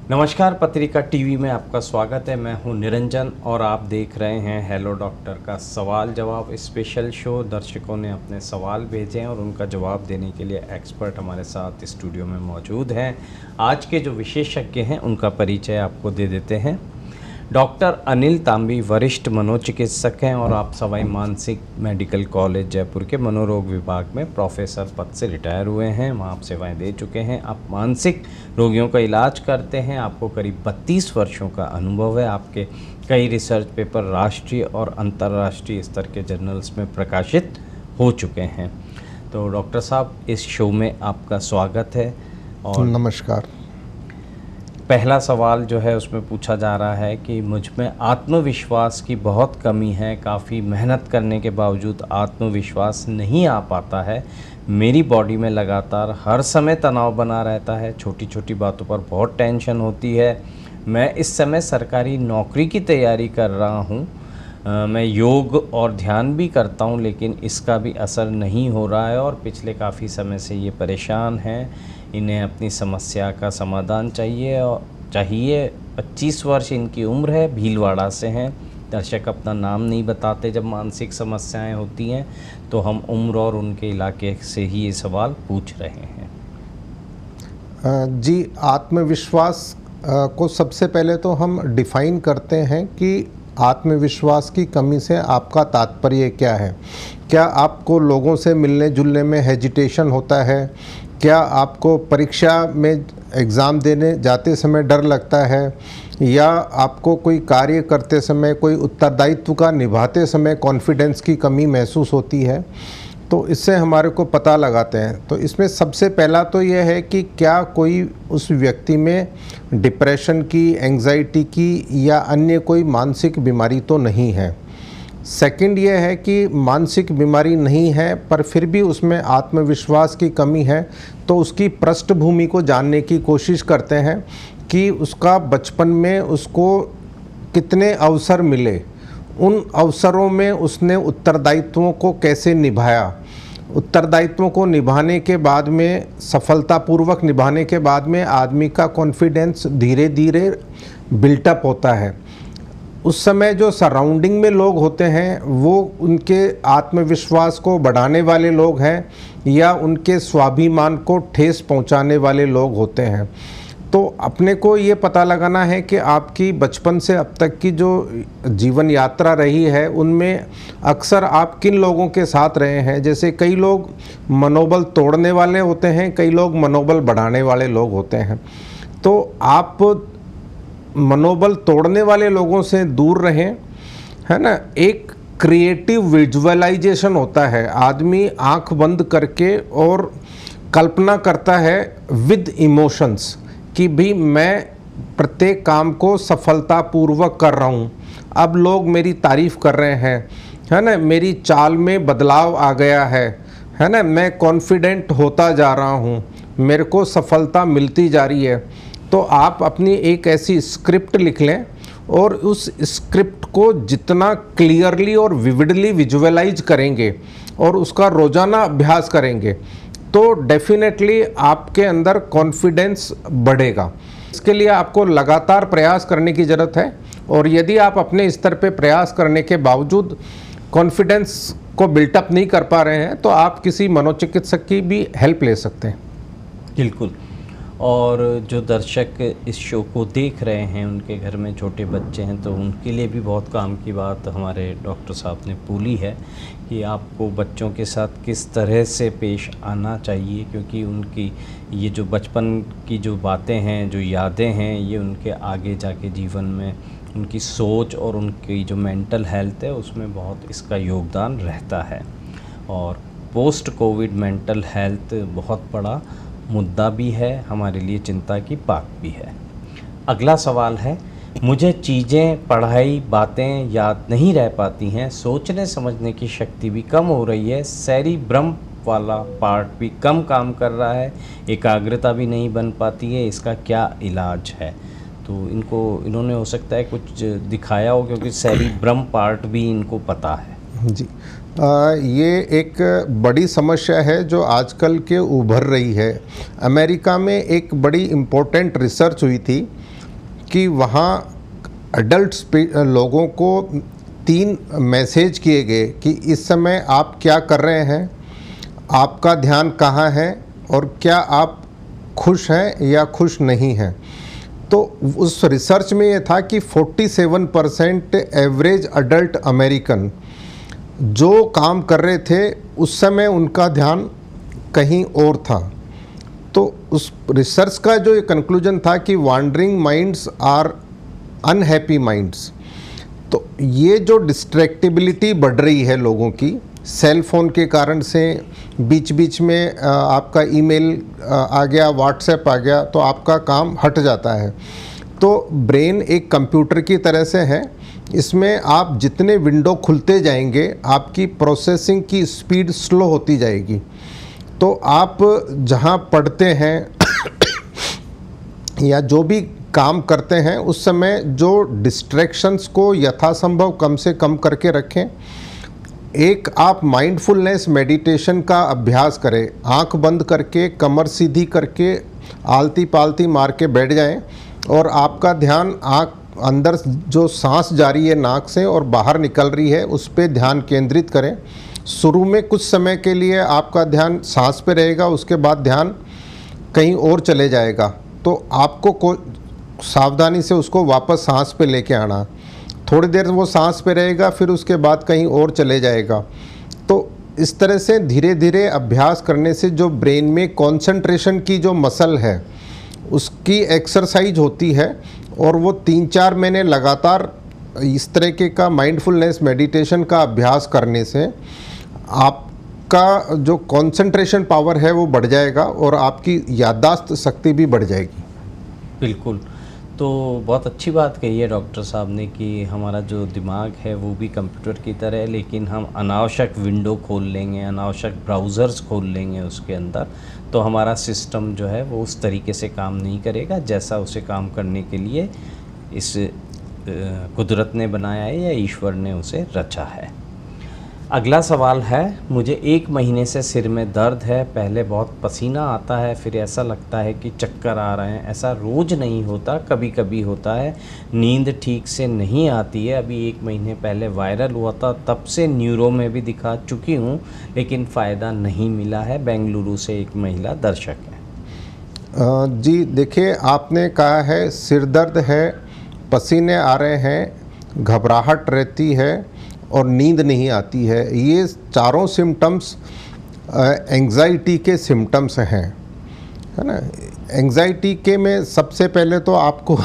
नमस्कार, पत्रिका टीवी में आपका स्वागत है। मैं हूं निरंजन और आप देख रहे हैं हेलो डॉक्टर का सवाल जवाब स्पेशल शो। दर्शकों ने अपने सवाल भेजे हैं और उनका जवाब देने के लिए एक्सपर्ट हमारे साथ स्टूडियो में मौजूद हैं। आज के जो विशेषज्ञ हैं उनका परिचय आपको दे देते हैं। डॉक्टर अनिल तांबी वरिष्ठ मनोचिकित्सक हैं और आप सवाई मानसिंह मेडिकल कॉलेज जयपुर के मनोरोग विभाग में प्रोफेसर पद से रिटायर हुए हैं। वहाँ आप सेवाएं दे चुके हैं। आप मानसिक रोगियों का इलाज करते हैं। आपको करीब 32 वर्षों का अनुभव है। आपके कई रिसर्च पेपर राष्ट्रीय और अंतर्राष्ट्रीय स्तर के जर्नल्स में प्रकाशित हो चुके हैं। तो डॉक्टर साहब, इस शो में आपका स्वागत है। और नमस्कार। पहला सवाल जो है उसमें पूछा जा रहा है कि मुझ में आत्मविश्वास की बहुत कमी है। काफ़ी मेहनत करने के बावजूद आत्मविश्वास नहीं आ पाता है। मेरी बॉडी में लगातार हर समय तनाव बना रहता है। छोटी छोटी बातों पर बहुत टेंशन होती है। मैं इस समय सरकारी नौकरी की तैयारी कर रहा हूँ। मैं योग और ध्यान भी करता हूँ, लेकिन इसका भी असर नहीं हो रहा है और पिछले काफ़ी समय से ये परेशान हैं। इन्हें अपनी समस्या का समाधान चाहिए। 25 वर्ष इनकी उम्र है, भीलवाड़ा से हैं। दर्शक अपना नाम नहीं बताते जब मानसिक समस्याएं होती हैं, तो हम उम्र और उनके इलाके से ही ये सवाल पूछ रहे हैं। जी, आत्मविश्वास को सबसे पहले तो हम डिफ़ाइन करते हैं कि आत्मविश्वास की कमी से आपका तात्पर्य क्या है। क्या आपको लोगों से मिलने जुलने में हेजिटेशन होता है? क्या आपको परीक्षा में एग्ज़ाम देने जाते समय डर लगता है? या आपको कोई कार्य करते समय, कोई उत्तरदायित्व का निभाते समय कॉन्फिडेंस की कमी महसूस होती है? तो इससे हमारे को पता लगाते हैं। तो इसमें सबसे पहला तो यह है कि क्या कोई उस व्यक्ति में डिप्रेशन की, एंग्जाइटी की या अन्य कोई मानसिक बीमारी तो नहीं है। सेकंड ये है कि मानसिक बीमारी नहीं है पर फिर भी उसमें आत्मविश्वास की कमी है, तो उसकी पृष्ठभूमि को जानने की कोशिश करते हैं कि उसका बचपन में उसको कितने अवसर मिले, उन अवसरों में उसने उत्तरदायित्वों को कैसे निभाया, उत्तरदायित्वों को निभाने के बाद में, सफलतापूर्वक निभाने के बाद में आदमी का कॉन्फिडेंस धीरे धीरे बिल्टअप होता है। उस समय जो सराउंडिंग में लोग होते हैं वो उनके आत्मविश्वास को बढ़ाने वाले लोग हैं या उनके स्वाभिमान को ठेस पहुंचाने वाले लोग होते हैं। तो अपने को ये पता लगाना है कि आपकी बचपन से अब तक की जो जीवन यात्रा रही है उनमें अक्सर आप किन लोगों के साथ रहे हैं। जैसे कई लोग मनोबल तोड़ने वाले होते हैं, कई लोग मनोबल बढ़ाने वाले लोग होते हैं। तो आप मनोबल तोड़ने वाले लोगों से दूर रहें, है ना। एक क्रिएटिव विजुअलाइजेशन होता है, आदमी आंख बंद करके और कल्पना करता है विद इमोशंस कि भी मैं प्रत्येक काम को सफलतापूर्वक कर रहा हूँ, अब लोग मेरी तारीफ़ कर रहे हैं, है ना, मेरी चाल में बदलाव आ गया है ना, मैं कॉन्फिडेंट होता जा रहा हूँ, मेरे को सफलता मिलती जा रही है। तो आप अपनी एक ऐसी स्क्रिप्ट लिख लें और उस स्क्रिप्ट को जितना क्लियरली और विविडली विजुअलाइज करेंगे और उसका रोज़ाना अभ्यास करेंगे तो डेफिनेटली आपके अंदर कॉन्फिडेंस बढ़ेगा। इसके लिए आपको लगातार प्रयास करने की ज़रूरत है और यदि आप अपने स्तर पे प्रयास करने के बावजूद कॉन्फिडेंस को बिल्टअप नहीं कर पा रहे हैं तो आप किसी मनोचिकित्सक की भी हेल्प ले सकते हैं। बिल्कुल। और जो दर्शक इस शो को देख रहे हैं उनके घर में छोटे बच्चे हैं तो उनके लिए भी बहुत काम की बात हमारे डॉक्टर साहब ने बोली है कि आपको बच्चों के साथ किस तरह से पेश आना चाहिए, क्योंकि उनकी ये जो बचपन की जो बातें हैं, जो यादें हैं, ये उनके आगे जाके जीवन में उनकी सोच और उनकी जो मेंटल हेल्थ है उसमें बहुत इसका योगदान रहता है। और पोस्ट कोविड मेंटल हेल्थ बहुत बड़ा मुद्दा भी है, हमारे लिए चिंता की बात भी है। अगला सवाल है, मुझे चीज़ें, पढ़ाई, बातें याद नहीं रह पाती हैं, सोचने समझने की शक्ति भी कम हो रही है, सेरिब्रम वाला पार्ट भी कम काम कर रहा है, एकाग्रता भी नहीं बन पाती है, इसका क्या इलाज है? तो इन्होंने हो सकता है कुछ दिखाया हो क्योंकि सेरिब्रम पार्ट भी इनको पता है। जी, ये एक बड़ी समस्या है जो आजकल के उभर रही है। अमेरिका में एक बड़ी इम्पोर्टेंट रिसर्च हुई थी कि वहाँ एडल्ट लोगों को 3 मैसेज किए गए कि इस समय आप क्या कर रहे हैं, आपका ध्यान कहाँ है और क्या आप खुश हैं या खुश नहीं हैं। तो उस रिसर्च में ये था कि 47% एवरेज अडल्ट अमेरिकन जो काम कर रहे थे उस समय उनका ध्यान कहीं और था। तो उस रिसर्च का जो ये कंक्लूजन था कि wandering minds are unhappy minds. तो ये जो डिस्ट्रैक्टिबिलिटी बढ़ रही है लोगों की सेल फ़ोन के कारण से, बीच बीच में आपका ईमेल आ गया, व्हाट्सएप आ गया, तो आपका काम हट जाता है। तो ब्रेन एक कंप्यूटर की तरह से है, इसमें आप जितने विंडो खुलते जाएंगे आपकी प्रोसेसिंग की स्पीड स्लो होती जाएगी। तो आप जहाँ पढ़ते हैं या जो भी काम करते हैं उस समय जो डिस्ट्रैक्शंस को यथासंभव कम से कम करके रखें। एक आप माइंडफुलनेस मेडिटेशन का अभ्यास करें, आंख बंद करके कमर सीधी करके आलती पालती मार के बैठ जाएं और आपका ध्यान आंख अंदर जो सांस जारी है नाक से और बाहर निकल रही है उस पर ध्यान केंद्रित करें। शुरू में कुछ समय के लिए आपका ध्यान सांस पे रहेगा, उसके बाद ध्यान कहीं और चले जाएगा। तो आपको सावधानी से उसको वापस सांस पे लेके आना। थोड़ी देर वो सांस पे रहेगा, फिर उसके बाद कहीं और चले जाएगा। तो इस तरह से धीरे धीरे अभ्यास करने से जो ब्रेन में कंसंट्रेशन की जो मसल है उसकी एक्सरसाइज होती है और वो 3-4 महीने लगातार इस तरह का माइंडफुलनेस मेडिटेशन का अभ्यास करने से आपका जो कंसंट्रेशन पावर है वो बढ़ जाएगा और आपकी याददाश्त शक्ति भी बढ़ जाएगी। बिल्कुल। तो बहुत अच्छी बात कही है डॉक्टर साहब ने कि हमारा जो दिमाग है वो भी कंप्यूटर की तरह है, लेकिन हम अनावश्यक विंडो खोल लेंगे, अनावश्यक ब्राउज़र्स खोल लेंगे उसके अंदर, तो हमारा सिस्टम जो है वो उस तरीके से काम नहीं करेगा जैसा उसे काम करने के लिए इस कुदरत ने बनाया है या ईश्वर ने उसे रचा है। अगला सवाल है, मुझे 1 महीने से सिर में दर्द है, पहले बहुत पसीना आता है, फिर ऐसा लगता है कि चक्कर आ रहे हैं। ऐसा रोज़ नहीं होता, कभी कभी होता है। नींद ठीक से नहीं आती है। अभी 1 महीने पहले वायरल हुआ था, तब से न्यूरो में भी दिखा चुकी हूँ, लेकिन फ़ायदा नहीं मिला है। बेंगलुरु से एक महिला दर्शक है। जी देखिए, आपने कहा है सिर दर्द है, पसीने आ रहे हैं, घबराहट रहती है और नींद नहीं आती है। ये चारों सिम्टम्स एंग्जाइटी के सिम्टम्स हैं, है ना। एंग्जाइटी के में सबसे पहले तो आपको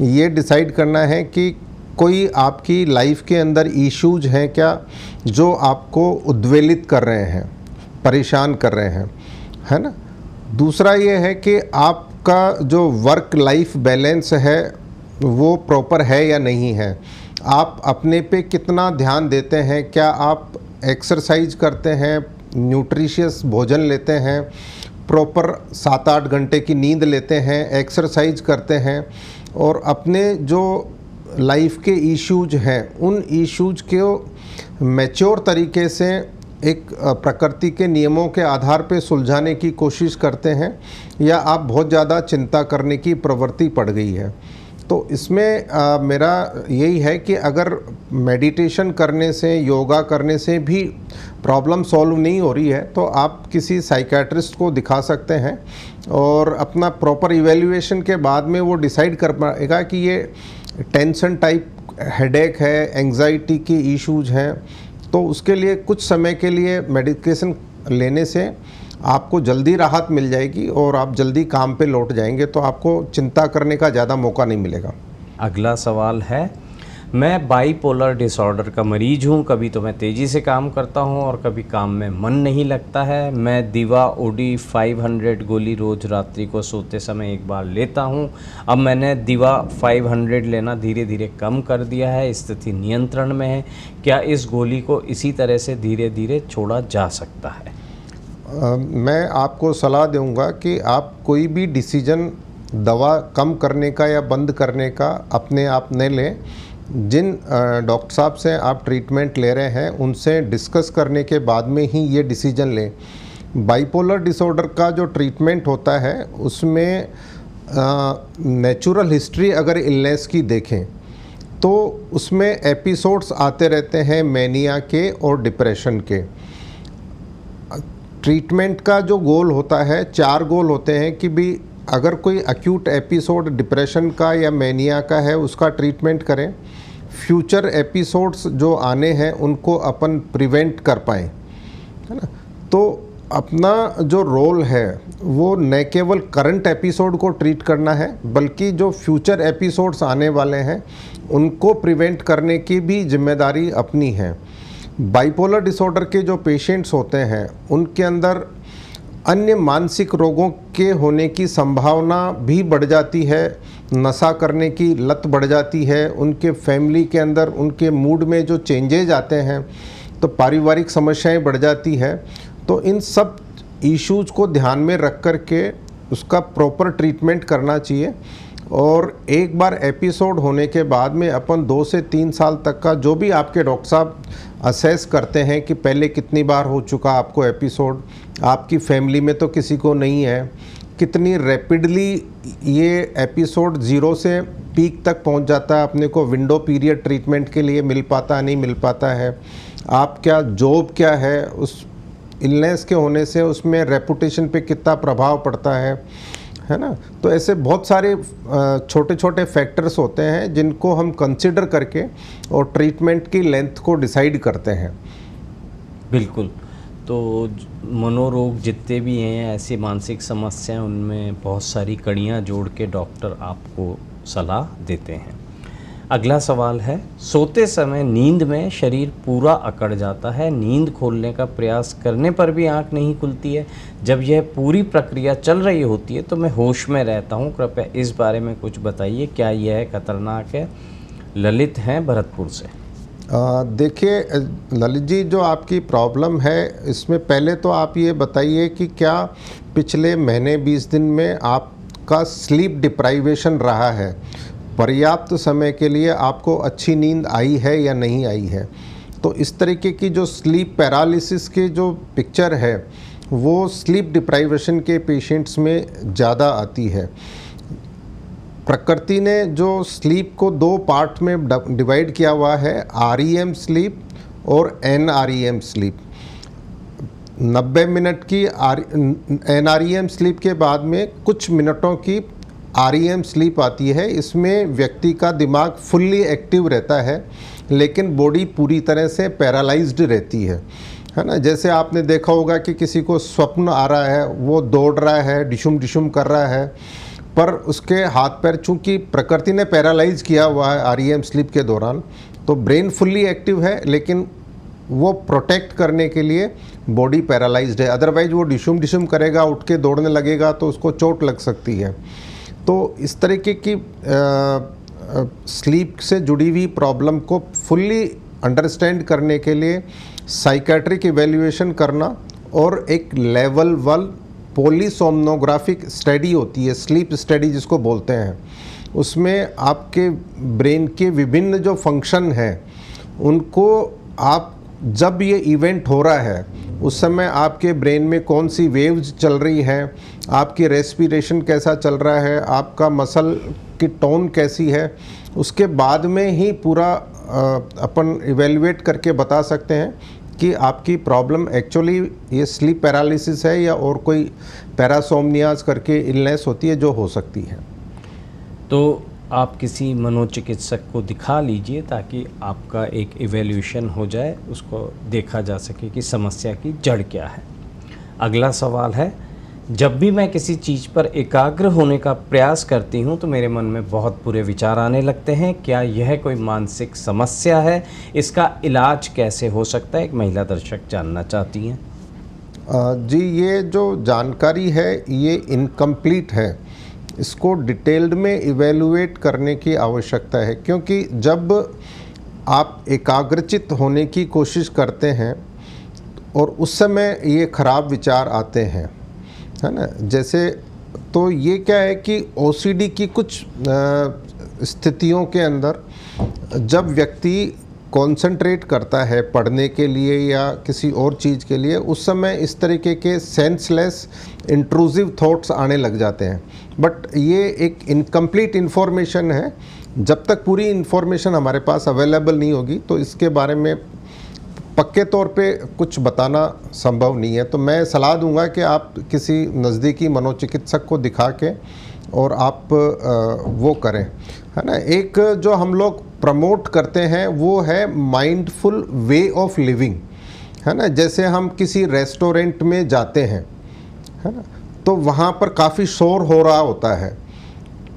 ये डिसाइड करना है कि कोई आपकी लाइफ के अंदर इश्यूज हैं क्या जो आपको उद्वेलित कर रहे हैं, परेशान कर रहे हैं, है ना। दूसरा ये है कि आपका जो वर्क लाइफ बैलेंस है वो प्रॉपर है या नहीं है। आप अपने पे कितना ध्यान देते हैं, क्या आप एक्सरसाइज करते हैं, न्यूट्रिशियस भोजन लेते हैं, प्रॉपर 7-8 घंटे की नींद लेते हैं, एक्सरसाइज करते हैं और अपने जो लाइफ के इश्यूज हैं उन इश्यूज को मैच्योर तरीके से एक प्रकृति के नियमों के आधार पे सुलझाने की कोशिश करते हैं, या आप बहुत ज़्यादा चिंता करने की प्रवृत्ति पड़ गई है। तो इसमें मेरा यही है कि अगर मेडिटेशन करने से, योगा करने से भी प्रॉब्लम सॉल्व नहीं हो रही है तो आप किसी साइकियाट्रिस्ट को दिखा सकते हैं और अपना प्रॉपर इवैल्यूएशन के बाद में वो डिसाइड कर पाएगा कि ये टेंशन टाइप हेडेक है, एंग्जाइटी की इश्यूज हैं। तो उसके लिए कुछ समय के लिए मेडिकेशन लेने से आपको जल्दी राहत मिल जाएगी और आप जल्दी काम पे लौट जाएंगे, तो आपको चिंता करने का ज़्यादा मौका नहीं मिलेगा। अगला सवाल है, मैं बाईपोलर डिसऑर्डर का मरीज हूँ। कभी तो मैं तेज़ी से काम करता हूँ और कभी काम में मन नहीं लगता है। मैं दिवा ओडी 500 गोली रोज़ रात्रि को सोते समय 1 बार लेता हूँ। अब मैंने दिवा 500 लेना धीरे धीरे कम कर दिया है, स्थिति नियंत्रण में है। क्या इस गोली को इसी तरह से धीरे धीरे छोड़ा जा सकता है? मैं आपको सलाह दूंगा कि आप कोई भी डिसीजन दवा कम करने का या बंद करने का अपने आप न लें। जिन डॉक्टर साहब से आप ट्रीटमेंट ले रहे हैं उनसे डिस्कस करने के बाद में ही ये डिसीजन लें। बाइपोलर डिसऑर्डर का जो ट्रीटमेंट होता है उसमें नेचुरल हिस्ट्री अगर इलनेस की देखें तो उसमें एपिसोड्स आते रहते हैं मैनिया के और डिप्रेशन के। ट्रीटमेंट का जो गोल होता है, 4 गोल होते हैं कि भी अगर कोई एक्यूट एपिसोड डिप्रेशन का या मैनिया का है उसका ट्रीटमेंट करें, फ्यूचर एपिसोड्स जो आने हैं उनको अपन प्रिवेंट कर पाएँ, है ना। तो अपना जो रोल है वो न केवल करंट एपिसोड को ट्रीट करना है बल्कि जो फ्यूचर एपिसोड्स आने वाले हैं उनको प्रिवेंट करने की भी जिम्मेदारी अपनी है। बाइपोलर डिसऑर्डर के जो पेशेंट्स होते हैं उनके अंदर अन्य मानसिक रोगों के होने की संभावना भी बढ़ जाती है, नशा करने की लत बढ़ जाती है, उनके फैमिली के अंदर उनके मूड में जो चेंजेज आते हैं तो पारिवारिक समस्याएं बढ़ जाती है। तो इन सब इश्यूज को ध्यान में रख कर के उसका प्रॉपर ट्रीटमेंट करना चाहिए और एक बार एपिसोड होने के बाद में अपन 2 से 3 साल तक का जो भी आपके डॉक्टर साहब असेस करते हैं कि पहले कितनी बार हो चुका आपको एपिसोड, आपकी फैमिली में तो किसी को नहीं है, कितनी रैपिडली ये एपिसोड 0 से पीक तक पहुंच जाता है, अपने को विंडो पीरियड ट्रीटमेंट के लिए मिल पाता नहीं मिल पाता है, आप क्या जॉब क्या है, उस इलनेस के होने से उसमें रेपुटेशन पे कितना प्रभाव पड़ता है ना। तो ऐसे बहुत सारे छोटे छोटे फैक्टर्स होते हैं जिनको हम कंसिडर करके और ट्रीटमेंट की लेंथ को डिसाइड करते हैं। बिल्कुल। तो मनोरोग जितने भी हैं, ऐसी मानसिक समस्याएं, उनमें बहुत सारी कड़ियाँ जोड़ के डॉक्टर आपको सलाह देते हैं। अगला सवाल है, सोते समय नींद में शरीर पूरा अकड़ जाता है, नींद खोलने का प्रयास करने पर भी आंख नहीं खुलती है, जब यह पूरी प्रक्रिया चल रही होती है तो मैं होश में रहता हूं, कृपया इस बारे में कुछ बताइए, क्या यह खतरनाक है? ललित हैं भरतपुर से। देखिए ललित जी, जो आपकी प्रॉब्लम है इसमें पहले तो आप ये बताइए कि क्या पिछले महीने 20 दिन में आपका स्लीप डिप्राइवेशन रहा है, पर्याप्त समय के लिए आपको अच्छी नींद आई है या नहीं आई है। तो इस तरीके की जो स्लीप पैरालिसिस के जो पिक्चर है वो स्लीप डिप्राइवेशन के पेशेंट्स में ज़्यादा आती है। प्रकृति ने जो स्लीप को 2 पार्ट में डिवाइड किया हुआ है, REM स्लीप और NREM स्लीप। 90 मिनट की NREM स्लीप के बाद में कुछ मिनटों की REM स्लीप आती है। इसमें व्यक्ति का दिमाग फुल्ली एक्टिव रहता है लेकिन बॉडी पूरी तरह से पैरालाइज्ड रहती है ना। जैसे आपने देखा होगा कि किसी को स्वप्न आ रहा है, वो दौड़ रहा है, डिशुम डिशुम कर रहा है, पर उसके हाथ पैर, चूँकि प्रकृति ने पैरालाइज किया हुआ है REM स्लीप के दौरान, तो ब्रेन फुल्ली एक्टिव है लेकिन वो प्रोटेक्ट करने के लिए बॉडी पैरालाइज्ड है। अदरवाइज वो डिशुम डिशुम करेगा, उठ के दौड़ने लगेगा तो उसको चोट लग सकती है। तो इस तरीके की स्लीप से जुड़ी हुई प्रॉब्लम को फुल्ली अंडरस्टैंड करने के लिए साइकेट्रिक इवैल्यूएशन करना और एक लेवल 1 पॉलीसोम्नोग्राफिक स्टडी होती है, स्लीप स्टडी जिसको बोलते हैं, उसमें आपके ब्रेन के विभिन्न जो फंक्शन हैं उनको आप, जब ये इवेंट हो रहा है उस समय आपके ब्रेन में कौन सी वेव्स चल रही है, आपकी रेस्पिरेशन कैसा चल रहा है, आपका मसल की टोन कैसी है, उसके बाद में ही पूरा अपन इवेल्युएट करके बता सकते हैं कि आपकी प्रॉब्लम एक्चुअली ये स्लीप पैरालिसिस है या और कोई पैरासोमनियाज करके इलनेस होती है जो हो सकती है। तो आप किसी मनोचिकित्सक को दिखा लीजिए ताकि आपका एक इवैल्यूएशन हो जाए, उसको देखा जा सके कि समस्या की जड़ क्या है। अगला सवाल है, जब भी मैं किसी चीज़ पर एकाग्र होने का प्रयास करती हूँ तो मेरे मन में बहुत बुरे विचार आने लगते हैं, क्या यह कोई मानसिक समस्या है? इसका इलाज कैसे हो सकता है? एक महिला दर्शक जानना चाहती हैं। जी, ये जो जानकारी है ये इनकम्प्लीट है, इसको डिटेल्ड में इवैल्यूएट करने की आवश्यकता है, क्योंकि जब आप एकाग्रचित होने की कोशिश करते हैं और उस समय ये खराब विचार आते हैं, है ना। जैसे तो ये क्या है कि OCD की कुछ स्थितियों के अंदर जब व्यक्ति कंसंट्रेट करता है पढ़ने के लिए या किसी और चीज़ के लिए, उस समय इस तरीके के सेंसलेस इंट्रूसिव थॉट्स आने लग जाते हैं। बट ये एक इनकम्प्लीट इन्फॉर्मेशन है। जब तक पूरी इन्फॉर्मेशन हमारे पास अवेलेबल नहीं होगी तो इसके बारे में पक्के तौर पे कुछ बताना संभव नहीं है। तो मैं सलाह दूंगा कि आप किसी नज़दीकी मनोचिकित्सक को दिखा के और आप वो करें, है ना। एक जो हम लोग प्रमोट करते हैं वो है माइंडफुल वे ऑफ लिविंग, है ना। जैसे हम किसी रेस्टोरेंट में जाते हैं, है ना, तो वहाँ पर काफ़ी शोर हो रहा होता है,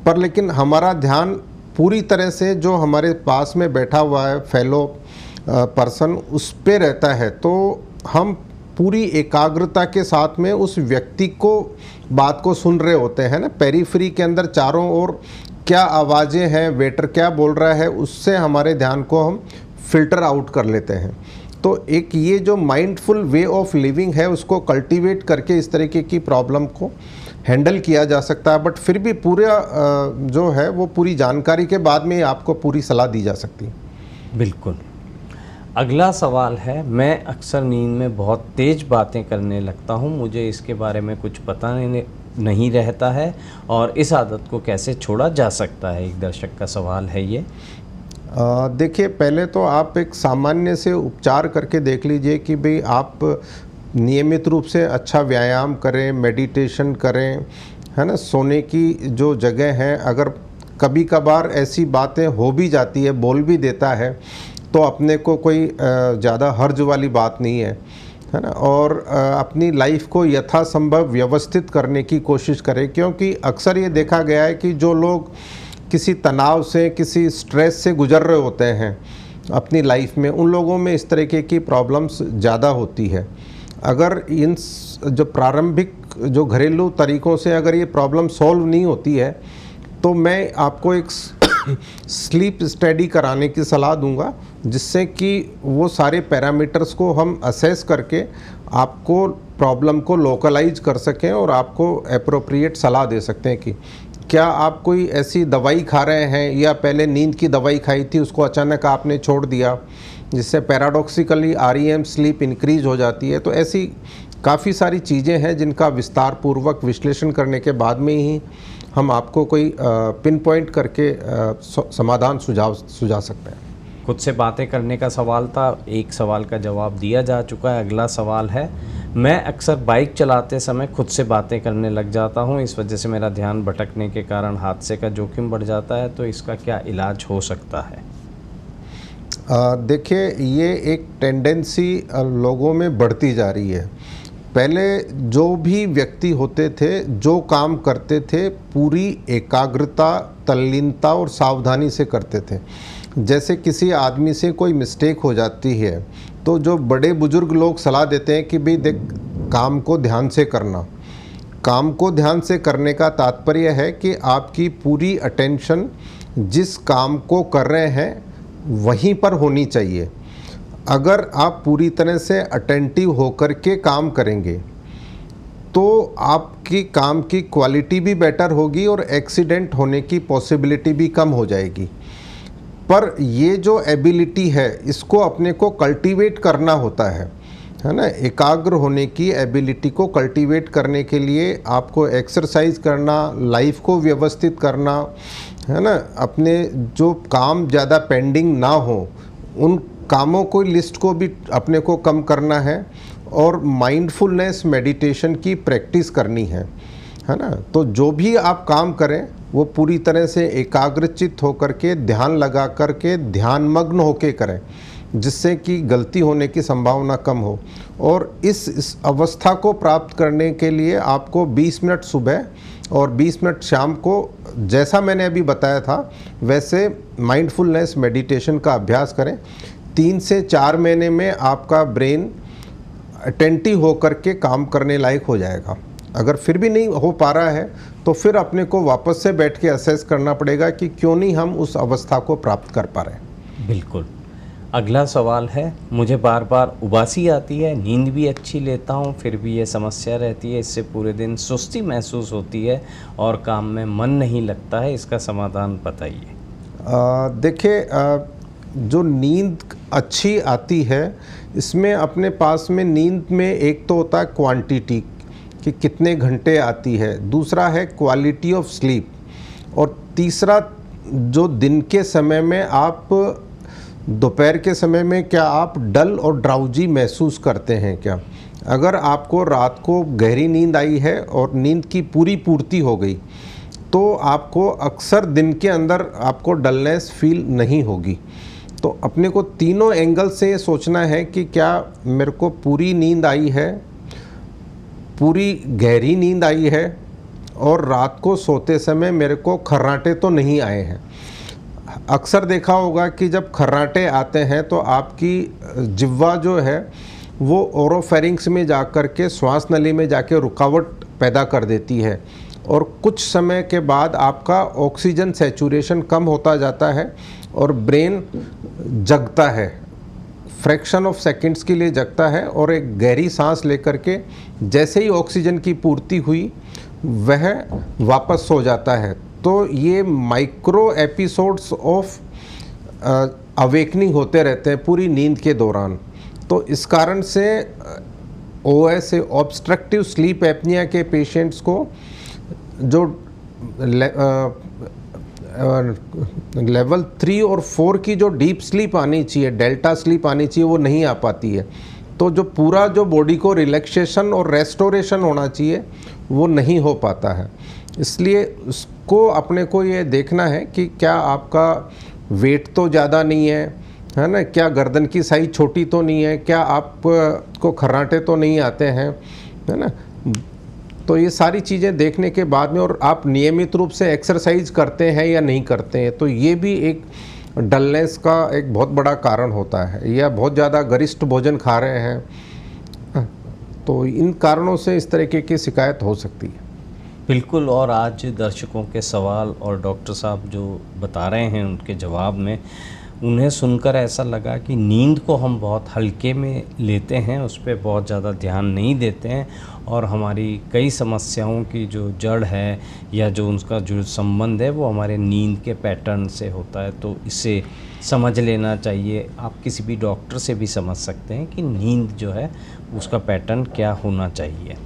पर लेकिन हमारा ध्यान पूरी तरह से जो हमारे पास में बैठा हुआ है फेलो पर्सन उस पे रहता है। तो हम पूरी एकाग्रता के साथ में उस व्यक्ति को बात को सुन रहे होते हैं ना। पेरीफ्री के अंदर चारों ओर क्या आवाज़ें हैं, वेटर क्या बोल रहा है, उससे हमारे ध्यान को हम फिल्टर आउट कर लेते हैं। तो एक ये जो माइंडफुल वे ऑफ लिविंग है उसको कल्टीवेट करके इस तरीके की प्रॉब्लम को हैंडल किया जा सकता है। बट फिर भी पूरा जो है वो पूरी जानकारी के बाद में आपको पूरी सलाह दी जा सकती है। बिल्कुल। अगला सवाल है, मैं अक्सर नींद में बहुत तेज़ बातें करने लगता हूँ, मुझे इसके बारे में कुछ पता नहीं रहता है और इस आदत को कैसे छोड़ा जा सकता है, एक दर्शक का सवाल है ये। देखिए, पहले तो आप एक सामान्य से उपचार करके देख लीजिए कि भाई आप नियमित रूप से अच्छा व्यायाम करें, मेडिटेशन करें, है ना। सोने की जो जगह है, अगर कभी कभार ऐसी बातें हो भी जाती है, बोल भी देता है, तो अपने को कोई ज़्यादा हर्ज वाली बात नहीं है ना। और अपनी लाइफ को यथासंभव व्यवस्थित करने की कोशिश करें, क्योंकि अक्सर ये देखा गया है कि जो लोग किसी तनाव से, किसी स्ट्रेस से गुजर रहे होते हैं अपनी लाइफ में, उन लोगों में इस तरीके की प्रॉब्लम्स ज़्यादा होती है। अगर इन जो प्रारंभिक जो घरेलू तरीक़ों से अगर ये प्रॉब्लम सॉल्व नहीं होती है तो मैं आपको एक स्लीप स्टडी कराने की सलाह दूंगा, जिससे कि वो सारे पैरामीटर्स को हम असेस करके आपको प्रॉब्लम को लोकलाइज कर सकें और आपको एप्रोप्रिएट सलाह दे सकते हैं कि क्या आप कोई ऐसी दवाई खा रहे हैं या पहले नींद की दवाई खाई थी उसको अचानक आपने छोड़ दिया, जिससे पैराडॉक्सिकली REM स्लीप इंक्रीज हो जाती है। तो ऐसी काफ़ी सारी चीज़ें हैं जिनका विस्तार पूर्वक विश्लेषण करने के बाद में ही हम आपको कोई पिन पॉइंट करके समाधान सुझा सकते हैं। खुद से बातें करने का सवाल था, एक सवाल का जवाब दिया जा चुका है। अगला सवाल है, मैं अक्सर बाइक चलाते समय खुद से बातें करने लग जाता हूं, इस वजह से मेरा ध्यान भटकने के कारण हादसे का जोखिम बढ़ जाता है, तो इसका क्या इलाज हो सकता है? देखिए, ये एक टेंडेंसी लोगों में बढ़ती जा रही है। पहले जो भी व्यक्ति होते थे, जो काम करते थे, पूरी एकाग्रता, तल्लीनता और सावधानी से करते थे। जैसे किसी आदमी से कोई मिस्टेक हो जाती है तो जो बड़े बुजुर्ग लोग सलाह देते हैं कि भाई देख, काम को ध्यान से करना। काम को ध्यान से करने का तात्पर्य है कि आपकी पूरी अटेंशन जिस काम को कर रहे हैं वहीं पर होनी चाहिए। अगर आप पूरी तरह से अटेंटिव होकर के काम करेंगे तो आपकी काम की क्वालिटी भी बेटर होगी और एक्सीडेंट होने की पॉसिबिलिटी भी कम हो जाएगी। पर ये जो एबिलिटी है इसको अपने को कल्टीवेट करना होता है ना। एकाग्र होने की एबिलिटी को कल्टीवेट करने के लिए आपको एक्सरसाइज करना, लाइफ को व्यवस्थित करना, है ना। अपने जो काम ज़्यादा पेंडिंग ना हो उन कामों को, लिस्ट को भी अपने को कम करना है और माइंडफुलनेस मेडिटेशन की प्रैक्टिस करनी है ना। तो जो भी आप काम करें वो पूरी तरह से एकाग्रचित होकर के, ध्यान लगा करके, ध्यानमग्न होके करें, जिससे कि गलती होने की संभावना कम हो। और इस अवस्था को प्राप्त करने के लिए आपको 20 मिनट सुबह और 20 मिनट शाम को, जैसा मैंने अभी बताया था वैसे माइंडफुलनेस मेडिटेशन का अभ्यास करें। 3 से 4 महीने में आपका ब्रेन अटेंटिव होकर के काम करने लायक हो जाएगा। अगर फिर भी नहीं हो पा रहा है तो फिर अपने को वापस से बैठ के असेस करना पड़ेगा कि क्यों नहीं हम उस अवस्था को प्राप्त कर पा रहे हैं। बिल्कुल। अगला सवाल है, मुझे बार बार उबासी आती है, नींद भी अच्छी लेता हूँ, फिर भी ये समस्या रहती है, इससे पूरे दिन सुस्ती महसूस होती है और काम में मन नहीं लगता है, इसका समाधान बताइए। देखिए, जो नींद अच्छी आती है। इसमें अपने पास में नींद में एक तो होता है क्वांटिटी कि कितने घंटे आती है, दूसरा है क्वालिटी ऑफ स्लीप, और तीसरा जो दिन के समय में आप दोपहर के समय में क्या आप डल और ड्राउजी महसूस करते हैं क्या। अगर आपको रात को गहरी नींद आई है और नींद की पूरी पूर्ति हो गई तो आपको अक्सर दिन के अंदर आपको डलनेस फील नहीं होगी। तो अपने को तीनों एंगल से सोचना है कि क्या मेरे को पूरी नींद आई है, पूरी गहरी नींद आई है, और रात को सोते समय मेरे को खर्राटे तो नहीं आए हैं। अक्सर देखा होगा कि जब खर्राटे आते हैं तो आपकी जिह्वा जो है वो ओरोफेरिंक्स में जा कर के श्वास नली में जाके रुकावट पैदा कर देती है, और कुछ समय के बाद आपका ऑक्सीजन सैचुरेशन कम होता जाता है और ब्रेन जगता है, फ्रैक्शन ऑफ सेकंड्स के लिए जगता है, और एक गहरी सांस लेकर के जैसे ही ऑक्सीजन की पूर्ति हुई वह वापस सो जाता है। तो ये माइक्रो एपिसोड्स ऑफ अवेकनिंग होते रहते हैं पूरी नींद के दौरान। तो इस कारण से OS ऑब्स्ट्रक्टिव स्लीप एपनिया के पेशेंट्स को जो लेवल 3 और 4 की जो डीप स्लीप आनी चाहिए, डेल्टा स्लीप आनी चाहिए, वो नहीं आ पाती है। तो जो पूरा जो बॉडी को रिलैक्सेशन और रेस्टोरेशन होना चाहिए वो नहीं हो पाता है। इसलिए उसको अपने को ये देखना है कि क्या आपका वेट तो ज़्यादा नहीं है ना, क्या गर्दन की साइज छोटी तो नहीं है, क्या आपको खर्राटे तो नहीं आते हैं, है ना। तो ये सारी चीज़ें देखने के बाद में, और आप नियमित रूप से एक्सरसाइज करते हैं या नहीं करते हैं, तो ये भी एक डलनेस का एक बहुत बड़ा कारण होता है। या बहुत ज़्यादा गरिष्ठ भोजन खा रहे हैं, तो इन कारणों से इस तरीके की शिकायत हो सकती है। बिल्कुल। और आज दर्शकों के सवाल और डॉक्टर साहब जो बता रहे हैं उनके जवाब में उन्हें सुनकर ऐसा लगा कि नींद को हम बहुत हल्के में लेते हैं, उस पर बहुत ज़्यादा ध्यान नहीं देते हैं, और हमारी कई समस्याओं की जो जड़ है या जो उसका जो संबंध है वो हमारे नींद के पैटर्न से होता है। तो इसे समझ लेना चाहिए। आप किसी भी डॉक्टर से भी समझ सकते हैं कि नींद जो है उसका पैटर्न क्या होना चाहिए।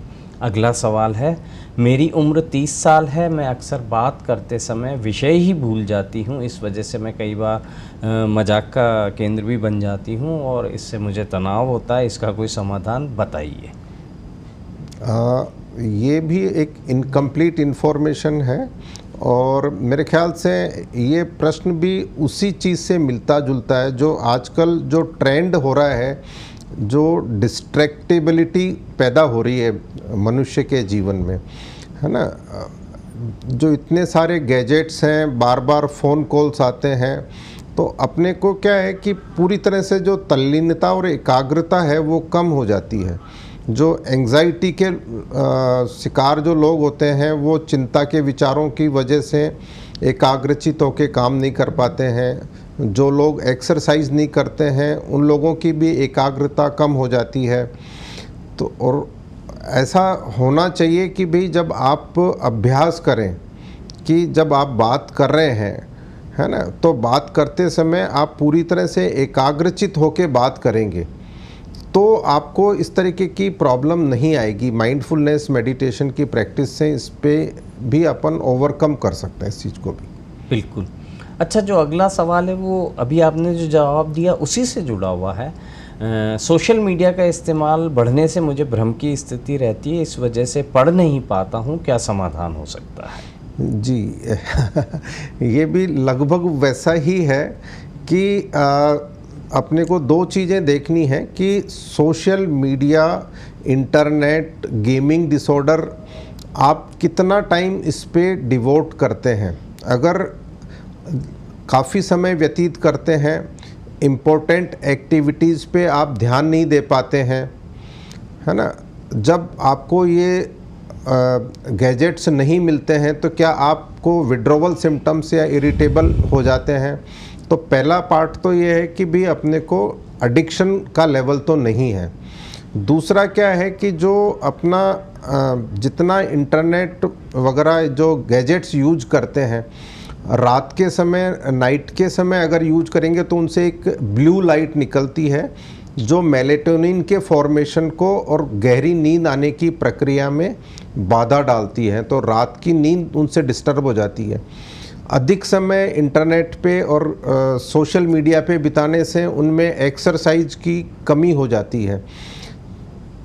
अगला सवाल है, मेरी उम्र 30 साल है, मैं अक्सर बात करते समय विषय ही भूल जाती हूँ, इस वजह से मैं कई बार मजाक का केंद्र भी बन जाती हूँ और इससे मुझे तनाव होता है, इसका कोई समाधान बताइए। ये भी एक इनकम्प्लीट इन्फॉर्मेशन है, और मेरे ख्याल से ये प्रश्न भी उसी चीज़ से मिलता जुलता है जो आजकल जो ट्रेंड हो रहा है, जो डिस्ट्रैक्टेबिलिटी पैदा हो रही है मनुष्य के जीवन में, है ना। जो इतने सारे गैजेट्स हैं, बार बार फ़ोन कॉल्स आते हैं, तो अपने को क्या है कि पूरी तरह से जो तल्लीनता और एकाग्रता है वो कम हो जाती है। जो एंग्जाइटी के शिकार जो लोग होते हैं वो चिंता के विचारों की वजह से एकाग्रचित होकर काम नहीं कर पाते हैं। जो लोग एक्सरसाइज नहीं करते हैं उन लोगों की भी एकाग्रता कम हो जाती है। तो और ऐसा होना चाहिए कि भाई जब आप अभ्यास करें कि जब आप बात कर रहे हैं, है ना, तो बात करते समय आप पूरी तरह से एकाग्रचित होकर बात करेंगे तो आपको इस तरीके की प्रॉब्लम नहीं आएगी। माइंडफुलनेस मेडिटेशन की प्रैक्टिस से इस पे भी अपन ओवरकम कर सकते हैं इस चीज़ को भी। बिल्कुल। अच्छा, जो अगला सवाल है वो अभी आपने जो जवाब दिया उसी से जुड़ा हुआ है। सोशल मीडिया का इस्तेमाल बढ़ने से मुझे भ्रम की स्थिति रहती है, इस वजह से पढ़ नहीं पाता हूँ, क्या समाधान हो सकता है? जी ये भी लगभग वैसा ही है कि अपने को दो चीज़ें देखनी है कि social media, internet, gaming disorder, आप कितना टाइम इस पे डिवोट करते हैं। अगर काफ़ी समय व्यतीत करते हैं, इम्पोर्टेंट एक्टिविटीज़ पे आप ध्यान नहीं दे पाते हैं, है ना, जब आपको ये गैजेट्स नहीं मिलते हैं तो क्या आपको विड्रोवल सिम्टम्स या इरिटेबल हो जाते हैं। तो पहला पार्ट तो ये है कि भी अपने को एडिक्शन का लेवल तो नहीं है। दूसरा क्या है कि जो अपना जितना इंटरनेट वगैरह जो गैजेट्स यूज करते हैं रात के समय, नाइट के समय अगर यूज करेंगे तो उनसे एक ब्लू लाइट निकलती है जो मेलेटोनिन के फॉर्मेशन को और गहरी नींद आने की प्रक्रिया में बाधा डालती है, तो रात की नींद उनसे डिस्टर्ब हो जाती है। अधिक समय इंटरनेट पे और सोशल मीडिया पे बिताने से उनमें एक्सरसाइज की कमी हो जाती है।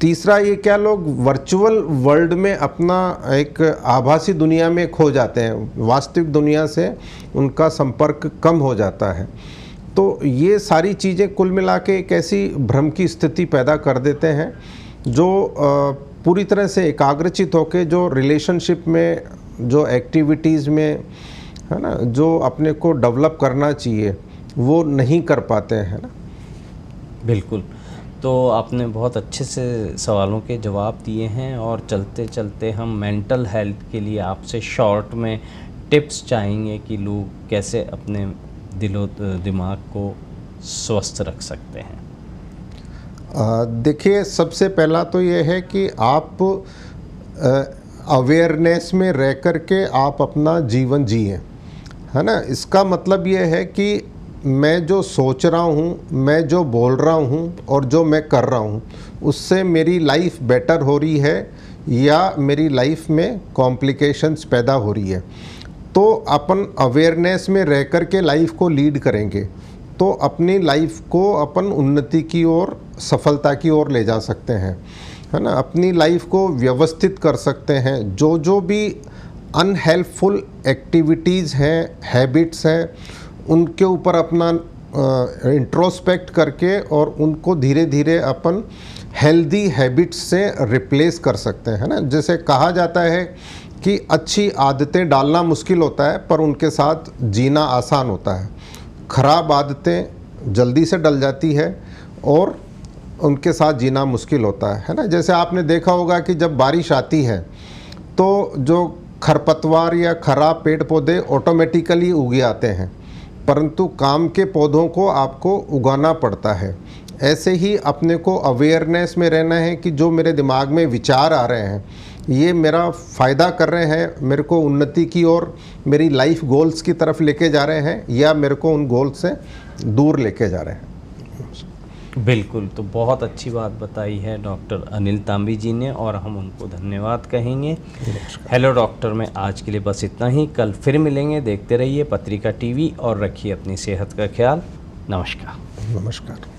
तीसरा ये, क्या लोग वर्चुअल वर्ल्ड में अपना एक आभासी दुनिया में खो जाते हैं, वास्तविक दुनिया से उनका संपर्क कम हो जाता है। तो ये सारी चीज़ें कुल मिला के एक ऐसी भ्रम की स्थिति पैदा कर देते हैं जो पूरी तरह से एकाग्रचित होकर जो रिलेशनशिप में, जो एक्टिविटीज़ में, है ना, जो अपने को डेवलप करना चाहिए वो नहीं कर पाते हैं ना। बिल्कुल। तो आपने बहुत अच्छे से सवालों के जवाब दिए हैं, और चलते चलते हम मेंटल हेल्थ के लिए आपसे शॉर्ट में टिप्स चाहेंगे कि लोग कैसे अपने दिलो दिमाग को स्वस्थ रख सकते हैं। देखिए, सबसे पहला तो ये है कि आप अवेयरनेस में रह कर के आप अपना जीवन जिए, है ना। इसका मतलब ये है कि मैं जो सोच रहा हूँ, मैं जो बोल रहा हूँ और जो मैं कर रहा हूँ, उससे मेरी लाइफ बेटर हो रही है या मेरी लाइफ में कॉम्प्लिकेशंस पैदा हो रही है। तो अपन अवेयरनेस में रह कर के लाइफ को लीड करेंगे तो अपनी लाइफ को अपन उन्नति की ओर, सफलता की ओर ले जा सकते हैं, है ना। अपनी लाइफ को व्यवस्थित कर सकते हैं। जो जो भी अनहेल्पफुल एक्टिविटीज़ हैं, हैबिट्स हैं, उनके ऊपर अपना इंट्रोस्पेक्ट करके और उनको धीरे धीरे अपन हेल्दी हैबिट्स से रिप्लेस कर सकते हैं, है ना। जैसे कहा जाता है कि अच्छी आदतें डालना मुश्किल होता है पर उनके साथ जीना आसान होता है। खराब आदतें जल्दी से डल जाती है और उनके साथ जीना मुश्किल होता है ना। जैसे आपने देखा होगा कि जब बारिश आती है तो जो खरपतवार या खराब पेड़ पौधे ऑटोमेटिकली उग आते हैं, परंतु काम के पौधों को आपको उगाना पड़ता है। ऐसे ही अपने को अवेयरनेस में रहना है कि जो मेरे दिमाग में विचार आ रहे हैं ये मेरा फ़ायदा कर रहे हैं, मेरे को उन्नति की ओर, मेरी लाइफ गोल्स की तरफ लेके जा रहे हैं या मेरे को उन गोल्स से दूर लेके जा रहे हैं। बिल्कुल। तो बहुत अच्छी बात बताई है डॉक्टर अनिल तांबी जी ने, और हम उनको धन्यवाद कहेंगे। हेलो डॉक्टर में आज के लिए बस इतना ही। कल फिर मिलेंगे। देखते रहिए पत्रिका टीवी और रखिए अपनी सेहत का ख्याल। नमस्कार। नमस्कार।